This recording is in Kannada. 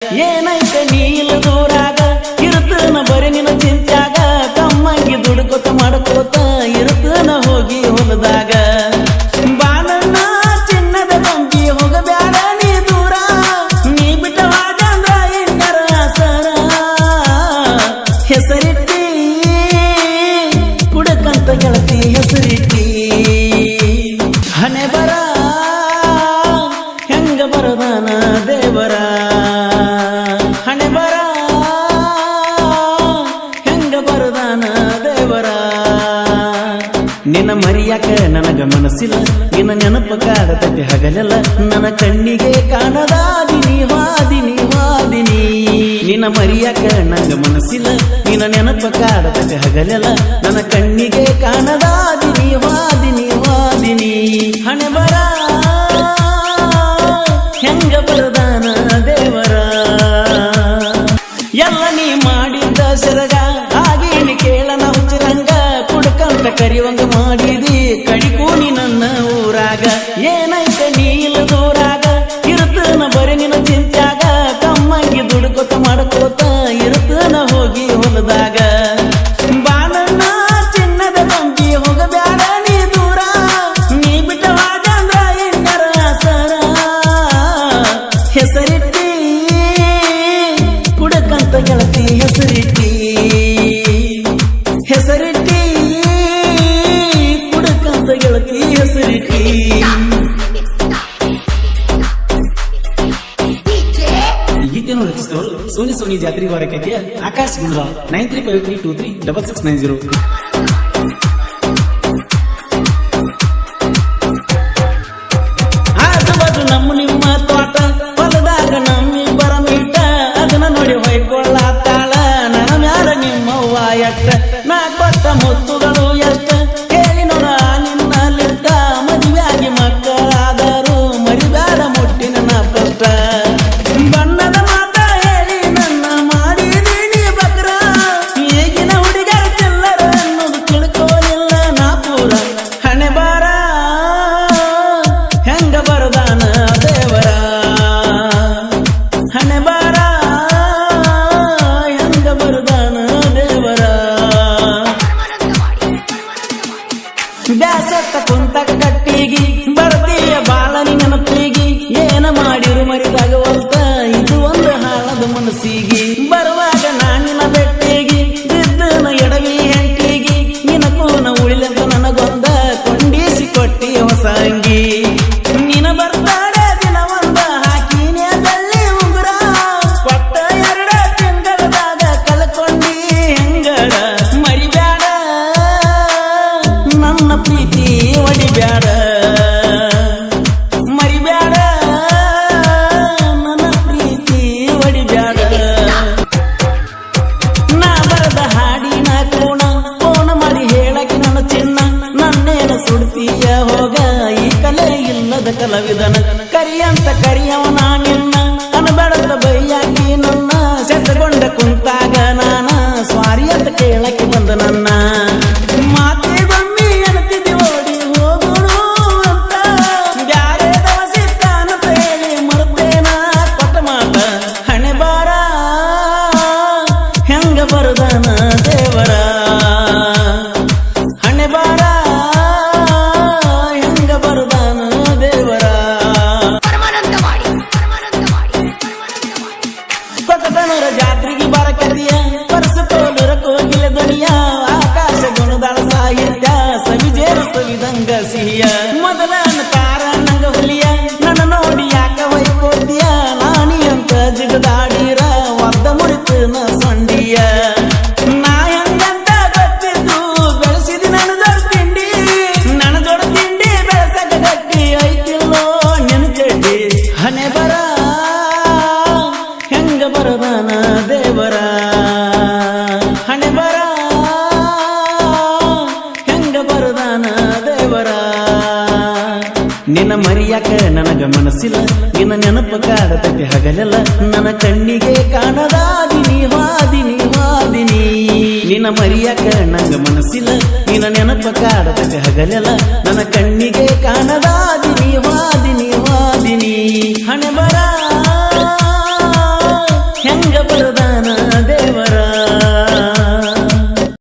ಏನೈತೆ ನೀಲ ದೂರಾಗ ಇರುತ್ತನ ಬರೀ ನಿನ್ನ ಚಿಂತ್ಯಾಗ ಕಮ್ಮಂಗಿ ದುಡ್ಕೋತ ಮಾಡ್ಕೋತ ಇರುತ್ತನ ಹೋಗಿ ಹೊಲದಾಗ ಬಾನಣ್ಣ ಚಿನ್ನದ ಕೊಂಗಿ ಹೋಗಬ್ಯಾಡ ನೀ ದೂರ ನೀ ಬಿಟ್ಟವಾಗಂದ್ರ ಇನ್ನರ ಸರ ಹೆಸರಿಟ್ಟಿ ಕುಡಕಂತ ಗೆಳತಿ ಹೆಸರಿಟ್ಟಿ ಹಣೆ ಬರ ಹೆಂಗ ಬರದಾನ ದೇವರ ಹಣೆ ಬರ ಹೆಂಗ ಬರದಾನ ದೇವರ ನಿನ್ನ ಮರಿಯಾಕ ನನಗ ಮನಸ್ಸಿಲ್ಲ ನಿನ್ನ ನೆನಪ ಕಾಡತಕ್ಕೆ ಹಗಲೆಲ್ಲ ನನ್ನ ಕಣ್ಣಿಗೆ ಕಾಣದಾದಿನಿ ವಾದಿನಿ ವಾದಿನಿ ನಿನ್ನ ಮರಿಯಾಕ ನನಗ ಮನಸ್ಸಿಲ್ಲ ನಿನ್ನ ನೆನಪ ಕಾಡತಕ್ಕೆ ಹಗಲೆಲ್ಲ ನನ್ನ ಕಣ್ಣಿಗೆ ಕಾಣದಾದಿನಿ ವಾದಿನಿ ವಾದಿನಿ ಹಣೆ ಬರ ಹೆಂಗ ಬರದಾನ ದೇವರ ಎಲ್ಲ ನೀ ಮಾಡಿದ್ದ ಸರಗ ಹಾಗೇನಿ ಕೇಳನ ಹುಚ್ಚರಂಗ ಕುಡ್ಕಂತ ಕರಿವಂಗ ಮಾಡಿದಿ ಕಡಿಕೂನಿ ನನ್ನ ಊರಾಗ ಏನೈತೆ ನೀಲ ದೂರಾಗ ಇರುತ್ತನ ಬರೀ ನಿನ್ನ ಚಿಂತ್ಯಾಗ ಕಮ್ಮಂಗಿ ದುಡ್ಕೋತ ಮಾಡ್ಕೋತ ಇರುತ್ತನ ಹೋಗಿ ಹೊಲದಾಗ ಬಾನಣ್ಣ ಚಿನ್ನದ ಕೊಂಗಿ ಹೋಗಬ್ಯಾಡ ನೀ ದೂರ ನೀ ಬಿಟ್ಟವಾಗಂದ್ರ ಇನ್ನರ ಸರ ಹೆಸರಿಟ್ಟಿ ಕುಡಕಂತ ಗೆಳತಿ ಹೆಸರಿಟ್ಟಿ ಹೆಸರಿಟ್ಟಿ ಕುಡಕಂತ ಗೆಳತಿ ಹೆಸರಿಟ್ಟಿ ಗೀತೆಯನ್ನು ರಚಿಸಿದವರು ಸೋನಿ ಸೋನಿ ಜಾತ್ರೆ ವಾರಕ್ಕೆ ಆಕಾಶ್ ಗುಂಡ್ರಾವ್ 9353236690 ಆಜುಬಾಜು ನಮ್ಮ ನಿಮ್ಮ ತೋಟ ಹೊಲದಾಗ ನಮ್ಮಿಬ್ಬರ ಮೀಟ ಅದನ್ನ ನೋಡಿ ಹೊಯ್ಕೊಳ್ಳಾತಾಳ ನನ್ನ ಮ್ಯಾಲ ನಿಮ್ಮವ್ವ ಎಷ್ಟ ನಾ ಕೊಟ್ಟ ಮುತ್ತುಗಳು ಎಷ್ಟ ಹೇಳಿ ನೋಡ ನಿನ್ನಲ್ಲಿದ್ದ ಮದುವೆಯಾಗಿ ಮಕ್ಕಳಾದರು ಮರಿಬ್ಯಾಡ ಮುಟ್ಟಿನ ನಾ ಪಟ್ಟ ಬಣ್ಣದ ಮಾತ ಹೇಳಿ ನನ್ನ ಮಾಡಿದೀನಿ ಬಕ್ರ ಈಗಿನ ಹುಡುಗರ ಚಿಲ್ಲರ ಅನ್ನೋದು ತಿಳ್ಕೋಲಿಲ್ಲ ನಾ ಪೂರ ಹಣೆ ಬಾರ ಹೆಂಗ ಬರದಾನ ದೇವರ ಹಣೆ ಬಾರ ಹೆಂಗ ಬರದಾನ ದೇವರ ಬ್ಯಾಸತ್ತ ಕುಂತಕ ಕಟ್ಟಿಗಿ ಬರ್ತೀಯ ಬಾಳನಿ ನೆನಪಿಗಿ ಏನ ಮಾಡಿರು ಮರಿದಾಗವಲ್ತ ಇದು ಒಂದು ಹಾಳದ ಮನಸ್ಸಿಗಿ ಬರುವಾಗ ನಾನಿನ ಬೆಟ್ಟಿಗಿ ಬಿದ್ದನ ಎಡವಿ ಹೆಂಟಿಗಿ ನಿನಕೂನ ಉಳಿಲಂತ ನನಗೊಂದ ಕೊಂಡಿಸಿ ಕೊಟ್ಟಿ ಹೊಸ ಅಂಗಿ ನಿನ ಬರ್ತಾಡೆ ದಿನ ಒಂದ ಹಾಕಿನೇ ಬೆಳ್ಳಿ ಉಂಗುರ ಕೊಟ್ಟ 2 ತಿಂಗಳದಾಗ ಕಳ್ಕೊಂಡಿ ಹೆಂಗಡ ಮರಿಬ್ಯಾಡ ನನ್ನ ಪ್ರೀತಿ ಒಡಿಬ್ಯಾಡ ಮರಿಬ್ಯಾಡ ನನ್ನ ಪ್ರೀತಿ ಒಡಿಬ್ಯಾಡ ನಾ ಬರದ ಹಾಡಿನ ಕೋಣ ಫೋನ್ ಮಾಡಿ ಹೇಳಕ್ಕೆ ನನ್ನ ಚಿನ್ನ ನನ್ನೇನ ಸುಡ್ತೀಯ ಹೋಗ ಈ ಕಲೆ ಇಲ್ಲದ ಕಲಾವಿದನ ಕರಿಯಂತ ಕರಿಯವನ ನಿನ್ನ ಅನಬಡದ ಬೈಯಾಕಿ ನನ್ನ ಸೆಟ್ಟಗೊಂಡ ಕುಂತಾಗ ನಾನ ಸ್ವಾರಿ ಅಂತ ಕೇಳಕ್ಕೆ ಬಂದ ನನ್ನ ಮಾತಿಗೊಮ್ಮೆ ಎನ್ನುತ್ತಿದ್ದಿ ಓಡಿ ಹೋಗೋಣ ಅಂತ ಬ್ಯಾರೆ ದವಸಿತ್ತಾನಂತ ಹೇಳಿ ಮರುತ್ತೇನ ಕೊಟ್ಟ ಮಾತ ಹಣೆ ಬಾರ ಹೆಂಗ ಬರದಾನ ದೇವರ ಹಣೆ ಬಾರ ಹೆಂಗ ಬರದಾನ ದೇವರ ಕೊಟ್ಟನೂರ ಜಾತ್ರೆಗೆ ಬರಕತಿಯ ಪರಸತೋಲುರ ಕೋಗಿಲ ಧ್ವನಿಯ ಆಕಾಶ ಗುಣದಾಳ ಸಾಹಿತ್ಯ ಸವಿಜೇರು ಸವಿದಂಗ ಸಿಹಿಯ ಮೊದಲನ ಕಾರ ನಂಗ ಹುಲಿಯ ನನ್ನ ನೋಡಿ ಯಾಕ ವೈಕೋತಿಯ ನಾನಿ ಅಂತ ಜಿಗದಾಡಿರ ಒದ್ದ ಮುರಿತನ ಸೊಂಡಿಯ ನಾ ಹೆಂಗಂತ ಗೊತ್ತಿದ್ದು ಬೆಳೆಸಿದಿ ನನ್ನ ಜೋಡ ತಿಂಡಿ ಬೆಳೆಸಕ ಗಟ್ಟಿ ಐತಿಲ್ಲೋ ನಿನ್ನ ಚಡ್ಡಿ ಹಣೆ ಬರ ಹೆಂಗ ಬರದಾನ ದೇವರ ಹಣೆ ಬರ ಹೆಂಗ ಬರದಾನ ದೇವರ ನಿನ್ನ ಮರಿಯಾಕ ನನಗ ಮನಸ್ಸಿಲ್ಲ ನಿನ್ನ ನೆನಪ ಕಾಡತಕ್ಕೆ ಹಗಲೆಲ್ಲ ನನ್ನ ಕಣ್ಣಿಗೆ ಕಾಣದಾದಿನಿ ವಾದಿನಿ ವಾದಿನಿ ನಿನ್ನ ಮರಿಯಾಕ ನಂಗ ಮನಸ್ಸಿಲ್ಲ ನಿನ್ನ ನೆನಪ ಕಾಡತಕ್ಕೆ ಹಗಲೆಲ್ಲ ನನ್ನ ಕಣ್ಣಿಗೆ ಕಾಣದ